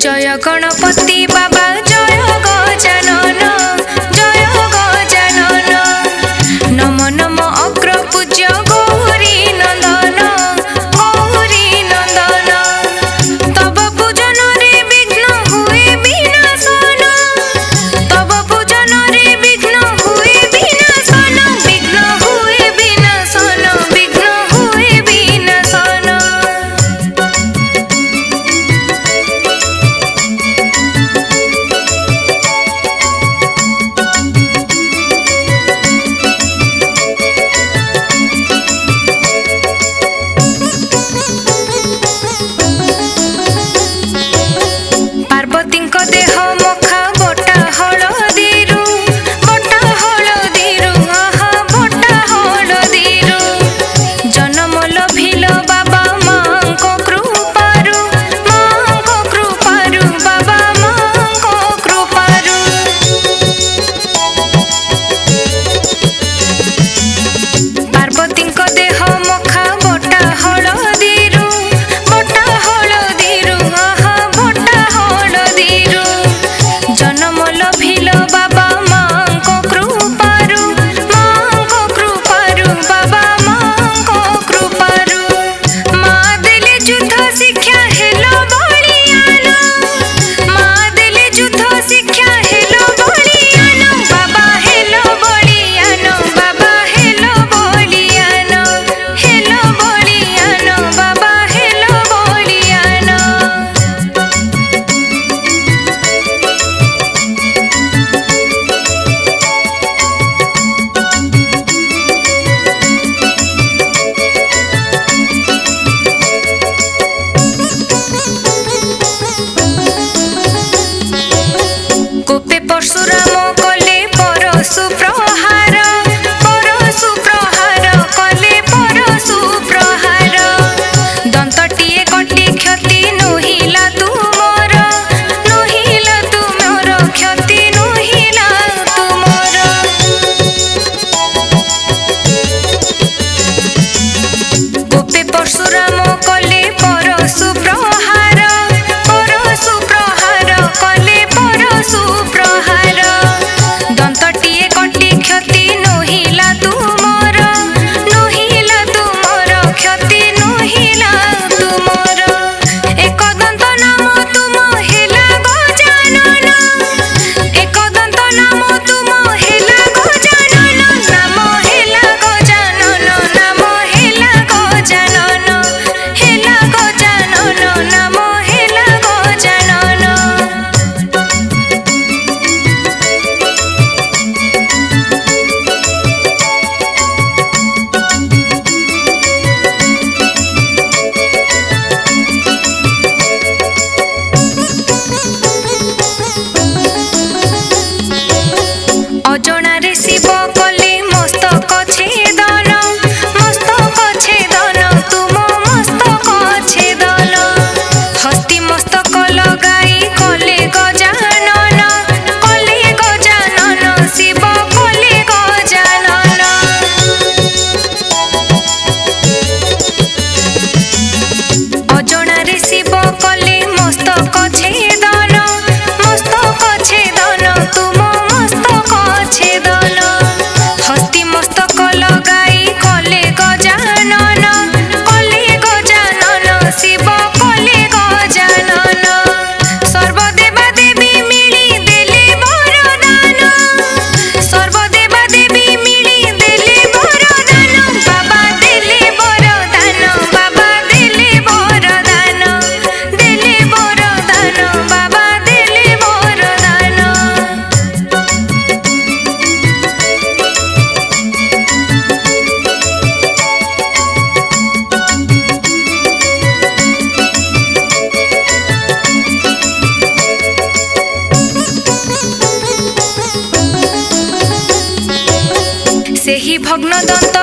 जय गणपति बाबा जय गजानन जय गजानन नम नम अग्र पूज्य गौरी नंदन तब पूजन रे विघ्न हुए विनाशन तब पूजन रे विघ्न हुए विनाशन विघ्न हुए विनाशन विघ्न हुए विनाशन। पार्वतीଙ୍କ देह मखा बोटा हलदीरु आहा बोटा हलदीरु जन्म लभिल बाबा मांको कृपारु बाबा मांको कृपारु। पार्वतीଙ୍କ देह मखा बोटा हलदीरु आहा बोटा हलदीरु जन्म लभिल बाबा मांको कृपारु बाबा मांको कृपारु। माँ देले युद्ध शिक्षा हेलो बलियान माँ देले युद्ध शिक्षा हेलो बलियान बाबा हेलो बलियान बाबा हेलो बलियान बाबा हेलो बलियान। ଭଗ୍ନ ଦନ୍ତ